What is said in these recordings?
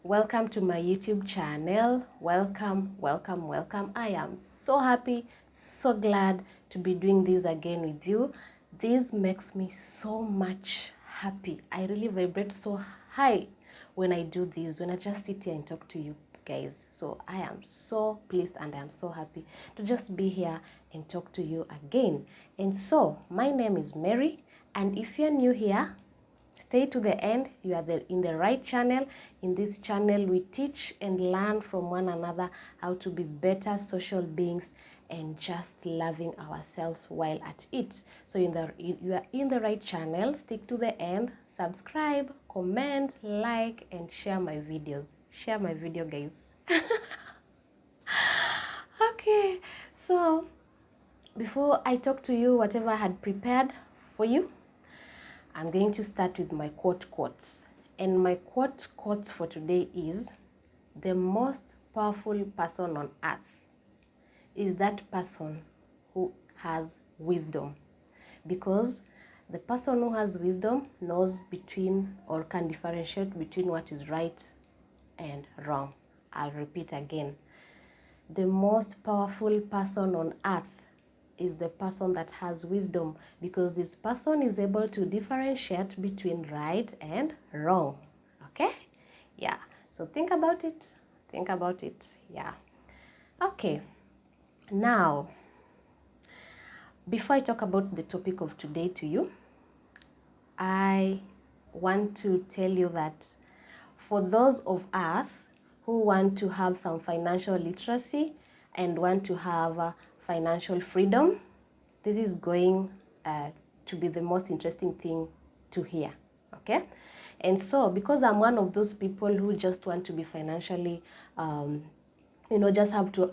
Welcome to my YouTube channel. Welcome. I am so happy, so glad to be doing this again with you. This makes me so much happy. I really vibrate so high when I do this, when I just sit here and talk to you guys. So I am so pleased and I am so happy to just be here and talk to you again. And so my name is Mary, and if you're new here, stay to the end. You are in the right channel. In this channel, we teach and learn from one another how to be better social beings and just loving ourselves while at it. So you are in the right channel. Stick to the end. Subscribe, comment, like, and share my videos. Share my video, guys. Okay, so before I talk to you, whatever I had prepared for you, I'm going to start with my quotes. And my quotes for today is, the most powerful person on earth is that person who has wisdom. Because the person who has wisdom knows between, or can differentiate between, what is right and wrong. I'll repeat again. The most powerful person on earth is the person that has wisdom, because this person is able to differentiate between right and wrong. Okay? Yeah. So think about it. Think about it. Yeah. Okay. Now, before I talk about the topic of today to you, I want to tell you that for those of us who want to have some financial literacy and want to have financial freedom, this is going to be the most interesting thing to hear. Okay? And so, because I'm one of those people who just want to be financially, just have to,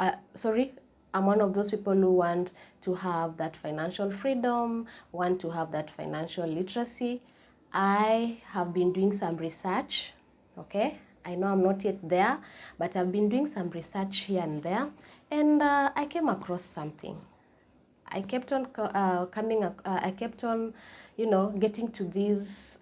I'm one of those people who want to have that financial freedom, want to have that financial literacy. I have been doing some research, okay? I know I'm not yet there, but I've been doing some research here and there, and I came across something. I kept on getting to this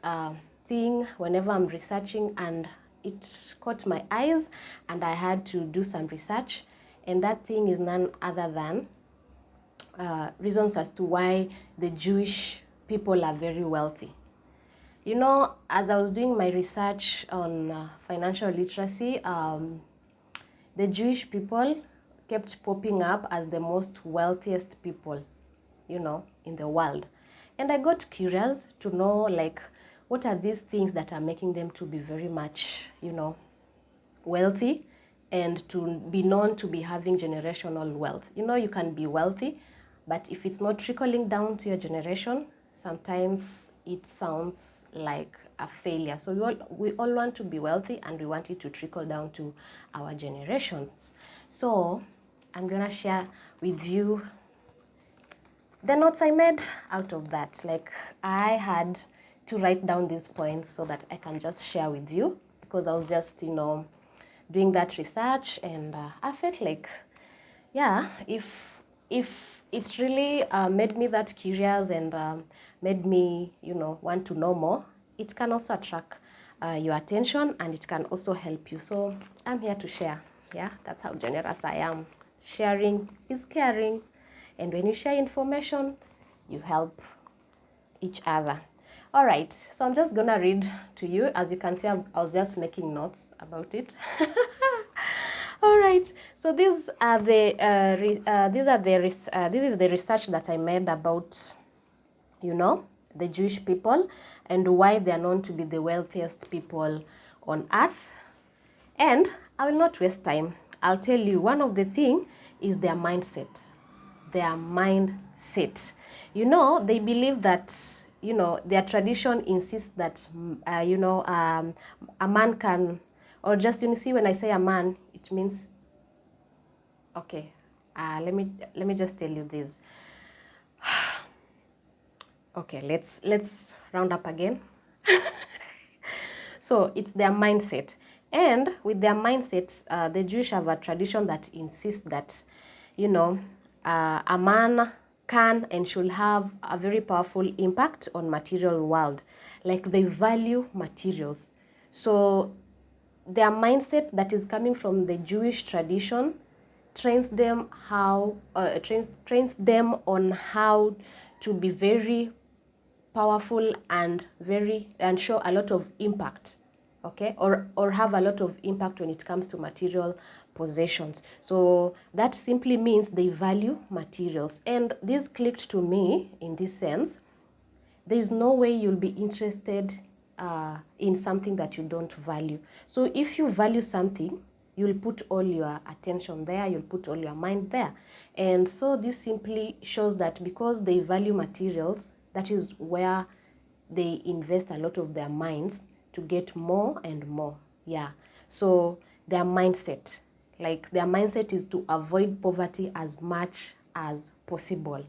thing whenever I'm researching, and it caught my eyes, and I had to do some research. And that thing is none other than reasons as to why the Jewish people are very wealthy. You know, as I was doing my research on financial literacy, the Jewish people kept popping up as the most wealthiest people, in the world. And I got curious to know, like, what are these things that are making them to be very much, wealthy, and to be known to be having generational wealth. You can be wealthy, but if it's not trickling down to your generation, sometimes it sounds like a failure. So we all want to be wealthy, and we want it to trickle down to our generations. So I'm gonna share with you the notes I made out of that. Like, I had to write down these points so that I can just share with you, because I was just, doing that research, and I felt like, yeah, if it really made me that curious and made me, want to know more, it can also attract your attention, and it can also help you. So I'm here to share. Yeah, that's how generous I am. Sharing is caring. And when you share information, you help each other. All right, so I'm just gonna read to you. As you can see, I was just making notes about it. All right, so this is the research that I made about, the Jewish people and why they are known to be the wealthiest people on earth. And I will not waste time. I'll tell you, one of the things is their mindset. Their mindset. They believe that, their tradition insists that, a man can, or just, see, when I say a man, it means, okay, let me just tell you this. Okay, let's round up again. So it's their mindset. And with their mindset, the Jewish have a tradition that insists that, a man can and should have a very powerful impact on material world. Like, they value materials. So their mindset that is coming from the Jewish tradition trains them trains them on how to be very powerful and show a lot of impact, okay, or have a lot of impact when it comes to material possessions. So that simply means they value materials, and this clicked to me in this sense. There is no way you'll be interested in something that you don't value. So if you value something, you'll put all your attention there, you'll put all your mind there. And so this simply shows that because they value materials, that is where they invest a lot of their minds to get more and more. Yeah. So their mindset, like their mindset is to avoid poverty as much as possible.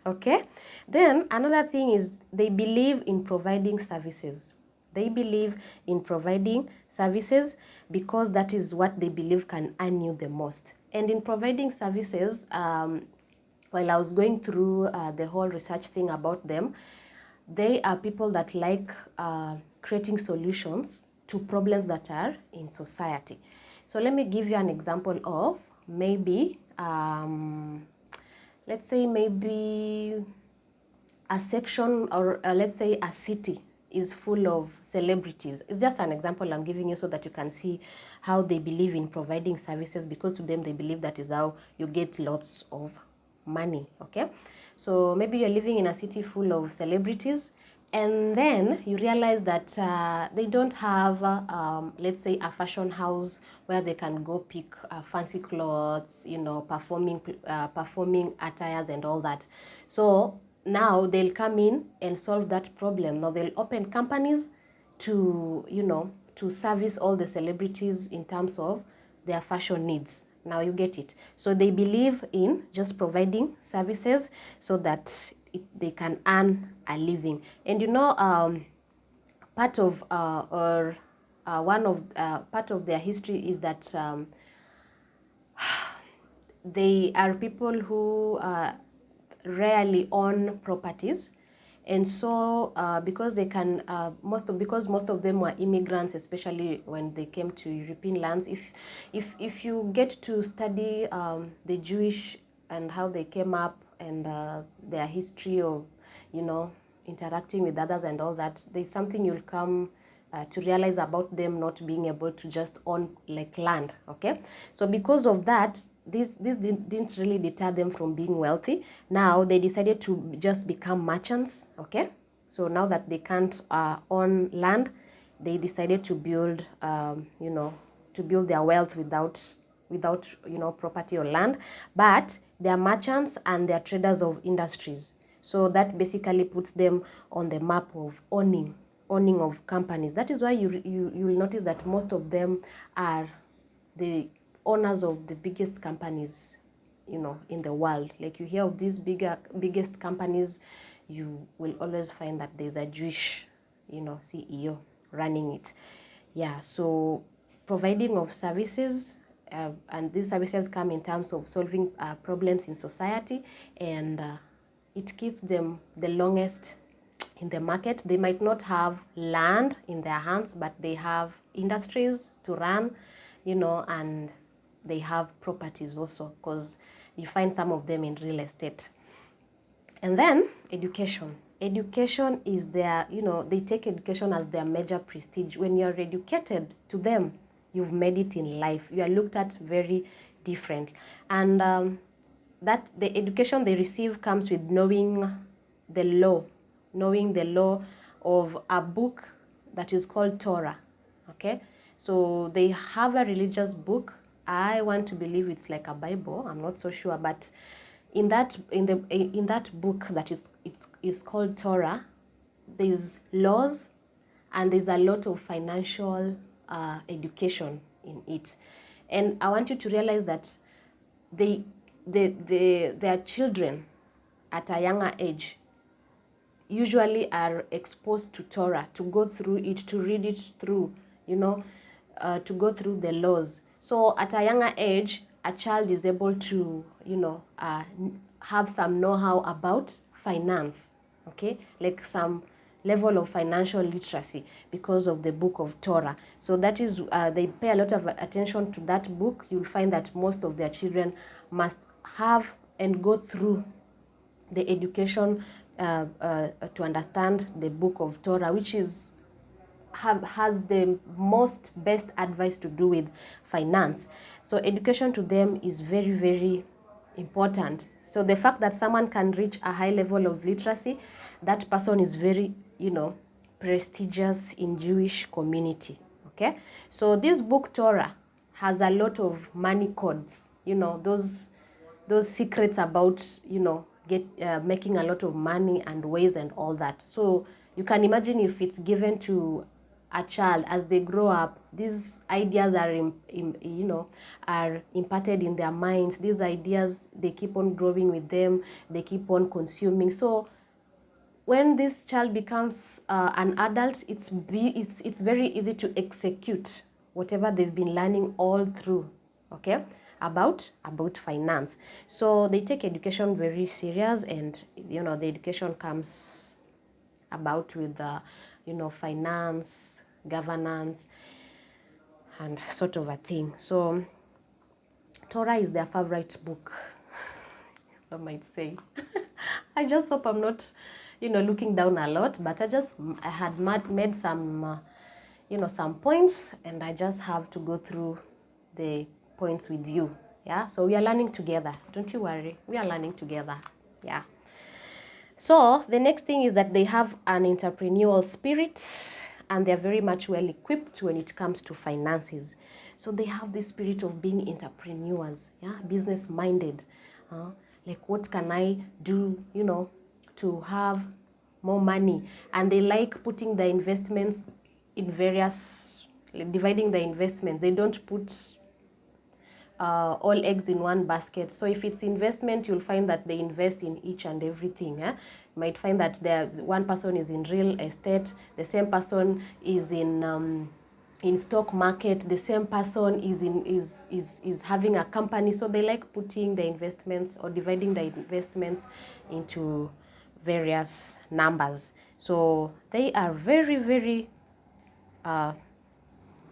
Okay. Then another thing is they believe in providing services. They believe in providing services because that is what they believe can earn you the most. And in providing services, while I was going through the whole research thing about them, they are people that like creating solutions to problems that are in society. So let me give you an example of maybe, let's say maybe a section, or let's say a city is full of celebrities. It's just an example I'm giving you so that you can see how they believe in providing services, because to them they believe that is how you get lots of money. Okay, so maybe you're living in a city full of celebrities, and then you realize that they don't have, let's say, a fashion house where they can go pick fancy clothes, you know, performing attires and all that. So now they'll come in and solve that problem. Now they'll open companies to, you know, to service all the celebrities in terms of their fashion needs. Now you get it. So they believe in just providing services so that they can earn a living. And you know, part of part of their history is that they are people who rarely own properties. And so because they can because most of them were immigrants, especially when they came to European lands, if you get to study the Jewish and how they came up, and their history of, you know, interacting with others and all that, there's something you'll come to realize about them not being able to just own like land. Okay, so because of that, this didn't really deter them from being wealthy. Now they decided to just become merchants. Okay, so now that they can't own land, they decided to build you know, to build their wealth without you know, property or land. But they're merchants and they're traders of industries. So that basically puts them on the map of owning of companies. That is why you will notice that most of them are the owners of the biggest companies, you know, in the world. Like you hear of these biggest companies, you will always find that there's a Jewish, you know, CEO running it. Yeah, so providing of services, and these services come in terms of solving problems in society, and it keeps them the longest in the market. They might not have land in their hands, but they have industries to run, you know, and they have properties also, because you find some of them in real estate. And then education. Education is their, you know, they take education as their major prestige. When you're educated, to them, you've made it in life. You are looked at very different. And that the education they receive comes with knowing the law of a book that is called Torah. Okay, so they have a religious book. I want to believe it's like a Bible. I'm not so sure, but in that book that is called Torah, there's laws and there's a lot of financial education in it. And I want you to realize that their children at a younger age usually are exposed to Torah, to go through it, to read it through, you know, to go through the laws. So at a younger age, a child is able to, you know, have some know-how about finance, okay, like some level of financial literacy because of the book of Torah. So that is, they pay a lot of attention to that book. You'll find that most of their children must have and go through the education to understand the book of Torah, which is has the most best advice to do with finance. So education to them is very, very important. So the fact that someone can reach a high level of literacy, that person is very, prestigious in Jewish community. Okay, so this book Torah has a lot of money codes, those secrets about, making a lot of money and ways and all that. So you can imagine if it's given to a child as they grow up, these ideas are imparted in their minds. These ideas, they keep on growing with them, they keep on consuming. So when this child becomes an adult, it's very easy to execute whatever they've been learning all through, okay, about finance. So they take education very serious, and the education comes about with finance, governance, and sort of a thing. So Torah is their favorite book, I might say. I just hope I'm not looking down a lot, but I had made some some points, and I just have to go through the points with you. Yeah, so we are learning together, don't you worry, we are learning together. Yeah. So the next thing is that they have an entrepreneurial spirit, and they're very much well equipped when it comes to finances. So they have this spirit of being entrepreneurs, yeah, business minded. Like, what can I do, to have more money? And they like putting the investments in various, dividing the investment. They don't put all eggs in one basket. So if it's investment, you'll find that they invest in each and everything. You might find that one person is in real estate, the same person is in stock market, the same person is having a company. So they like putting the investments or dividing the investments into various numbers. So they are very, very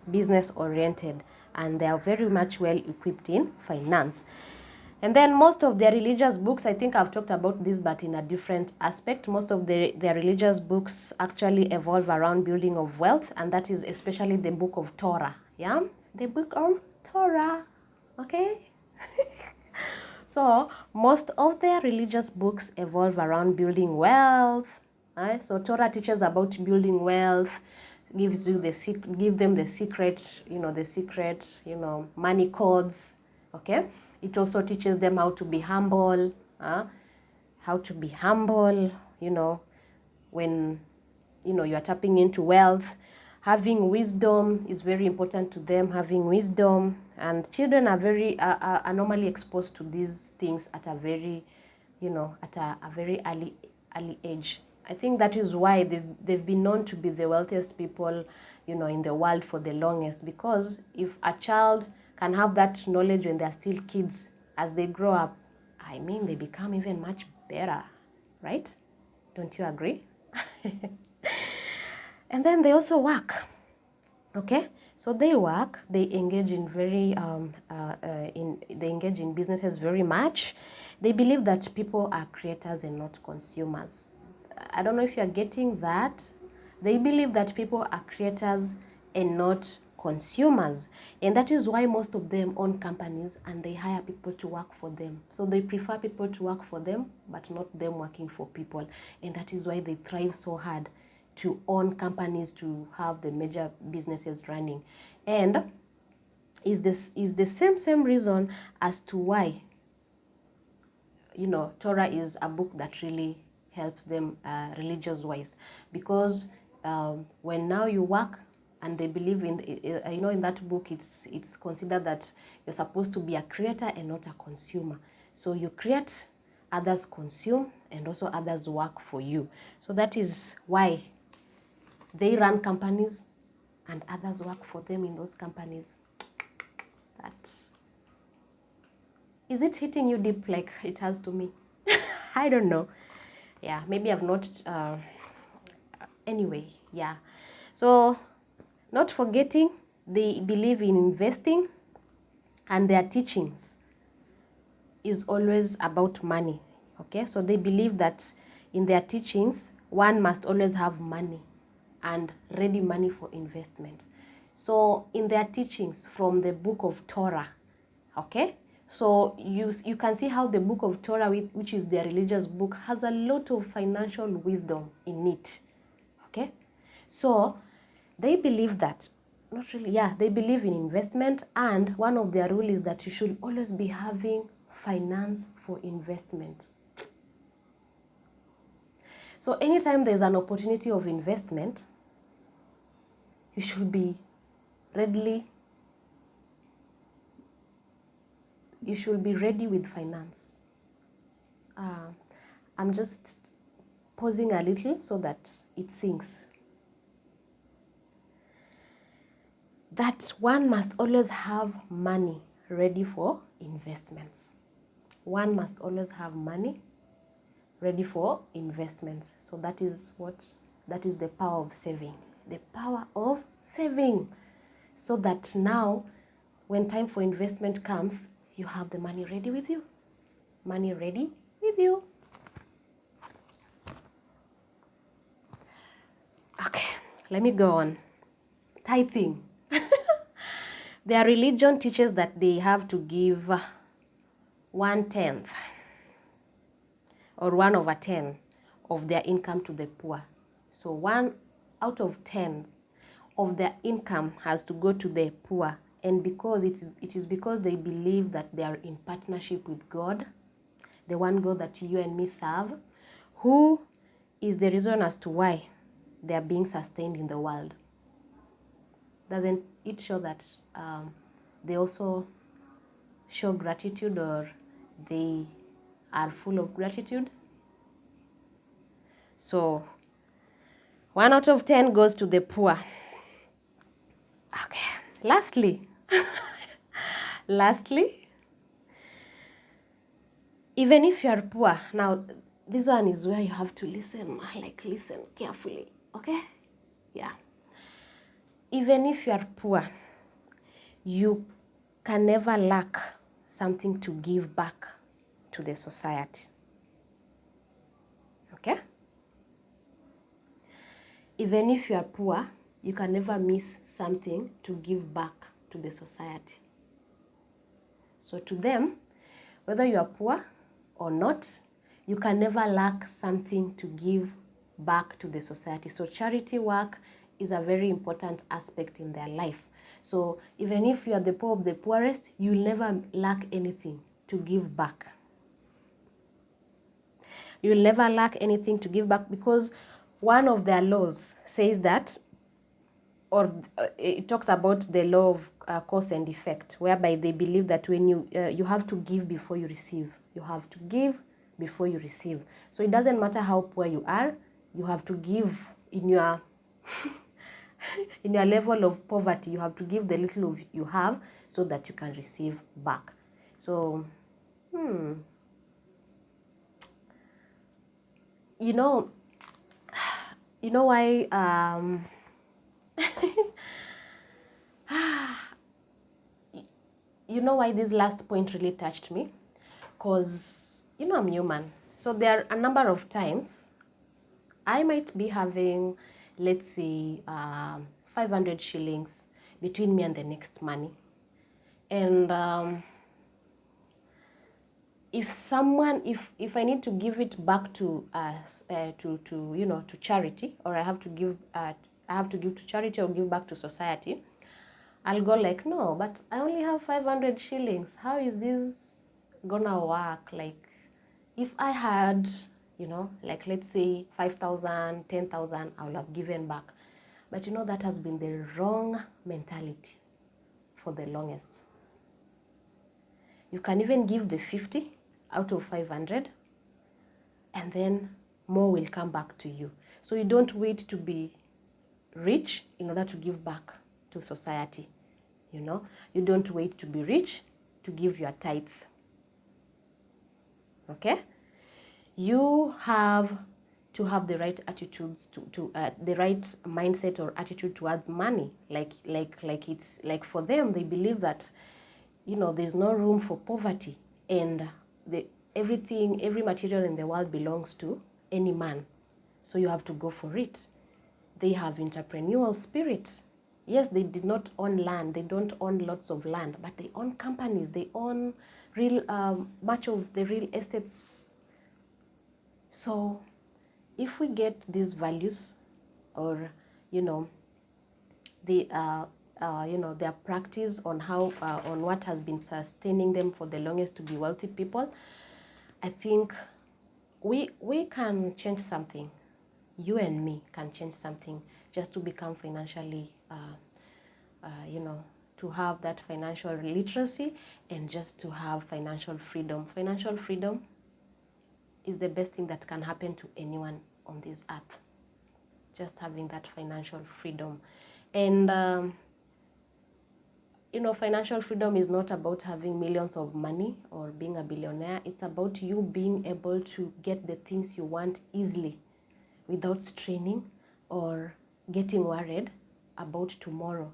business oriented, and they are very much well equipped in finance. And then most of their religious books, I think I've talked about this, but in a different aspect. Most of their religious books actually evolve around building of wealth, and that is especially the book of Torah. Yeah, the book of Torah. Okay. So most of their religious books evolve around building wealth. Right? So Torah teaches about building wealth, gives you give them the secret, money codes. Okay. It also teaches them how to be humble, when you are tapping into wealth. Having wisdom is very important to them, having wisdom. And children are normally exposed to these things at a very, at a very early age. I think that is why they've been known to be the wealthiest people, in the world for the longest. Because if a child can have that knowledge when they're still kids, as they grow up, I mean, they become even much better, right? Don't you agree? And then they also work. Okay, so they work. They engage in they engage in businesses very much. They believe that people are creators and not consumers. I don't know if you are getting that. They believe that people are creators and not consumers, and that is why most of them own companies and they hire people to work for them. So they prefer people to work for them, but not them working for people, and that is why they thrive so hard to own companies, to have the major businesses running. And is the same reason as to why Torah is a book that really helps them religious wise, because when now you work, and they believe in in that book, it's considered that you're supposed to be a creator and not a consumer. So you create, others consume, and also others work for you. So that is why they run companies and others work for them in those companies. That is it hitting you deep like it has to me? I don't know. Yeah, maybe I've not Anyway, yeah. So, not forgetting, they believe in investing, and their teachings is always about money. Okay, so they believe that in their teachings, one must always have money and ready money for investment. So in their teachings from the book of Torah, okay, so you can see how the book of Torah, which is their religious book, has a lot of financial wisdom in it. Okay, so they believe that, not really, yeah, they believe in investment, and one of their rules is that you should always be having finance for investment. So anytime there's an opportunity of investment, you should be ready with finance. I'm just pausing a little so that it sinks. That one must always have money ready for investments. One must always have money ready for investments. So that is the power of saving. The power of saving. So that now, when time for investment comes, you have the money ready with you. Money ready with you. Okay, let me go on. Tithing. Their religion teaches that they have to give 1/10 or 1/10 of their income to the poor. So 1/10 of their income has to go to the poor, and because it is because they believe that they are in partnership with God, the one God that you and me serve, who is the reason as to why they are being sustained in the world. Doesn't it show that they also show gratitude, or they are full of gratitude? So 1/10 goes to the poor. Okay. Lastly, even if you are poor, now this one is where you have to listen carefully. Okay? Yeah. Even if you are poor, you can never lack something to give back to the society. Okay? Even if you are poor, you can never miss something to give back to the society. So to them, whether you are poor or not, you can never lack something to give back to the society. So charity work is a very important aspect in their life. So even if you are the poor of the poorest, you'll never lack anything to give back. You'll never lack anything to give back, because one of their laws says that, or it talks about the law of cause and effect, whereby they believe that when you have to give before you receive. You have to give before you receive. So it doesn't matter how poor you are, you have to give in your in your level of poverty. You have to give the little you have so that you can receive back. So, you know why you know why this last point really touched me? Because, I'm human. So there are a number of times I might be having, let's say, 500 shillings between me and the next money. And if I need to give it back to to charity, or I have to give to charity or give back to society, I'll go like, no, but I only have 500 shillings. How is this gonna work? Like, if I had, like, let's say 5,000, 10,000, I would have given back. But that has been the wrong mentality for the longest. You can even give the 50 out of 500, and then more will come back to you. So you don't wait to be rich in order to give back to society. You don't wait to be rich to give your tithe. Okay? You have to have the right attitudes to the right mindset or attitude towards money. Like it's like for them, they believe that, you know, there's no room for poverty, and every material in the world belongs to any man, so you have to go for it. They have entrepreneurial spirit. Yes, they did not own land, they don't own lots of land, but they own companies, they own real much of the real estates. So if we get these values, or you know, the you know, their practice on how on what has been sustaining them for the longest to be wealthy people, I think we can change something. You and me can change something just to become financially you know, to have that financial literacy, and just to have financial freedom. Financial freedom is the best thing that can happen to anyone on this earth. Just having that financial freedom. And you know, financial freedom is not about having millions of money or being a billionaire. It's about you being able to get the things you want easily without straining or getting worried about tomorrow.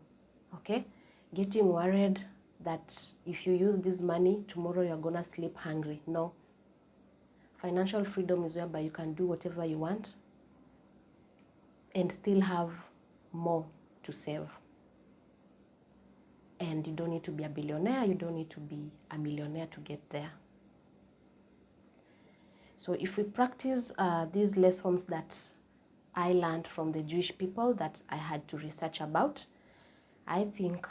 Okay? Getting worried that if you use this money, tomorrow you're gonna sleep hungry. No. Financial freedom is whereby you can do whatever you want and still have more to save. And you don't need to be a billionaire, you don't need to be a millionaire to get there. So if we practice these lessons that I learned from the Jewish people that I had to research about, I think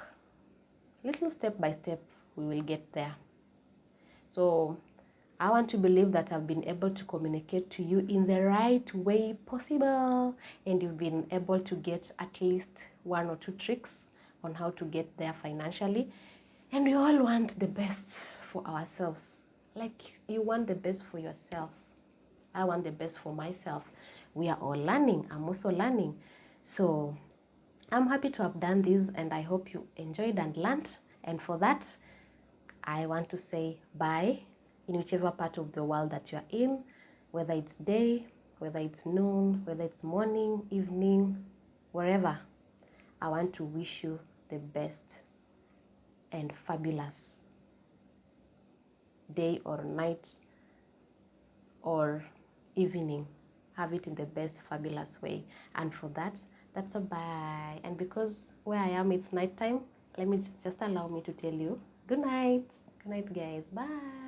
little step by step we will get there. So I want to believe that I've been able to communicate to you in the right way possible, and you've been able to get at least 1 or 2 tricks on how to get there financially. And we all want the best for ourselves. Like you want the best for yourself. I want the best for myself. We are all learning. I'm also learning. So I'm happy to have done this, and I hope you enjoyed and learned. And for that, I want to say bye in whichever part of the world that you're in, whether it's day, whether it's noon, whether it's morning, evening, wherever. I want to wish you the best and fabulous day or night or evening. Have it in the best fabulous way. And for that, that's a bye. And because where I am, it's nighttime, let me just allow me to tell you good night. Good night, guys. Bye.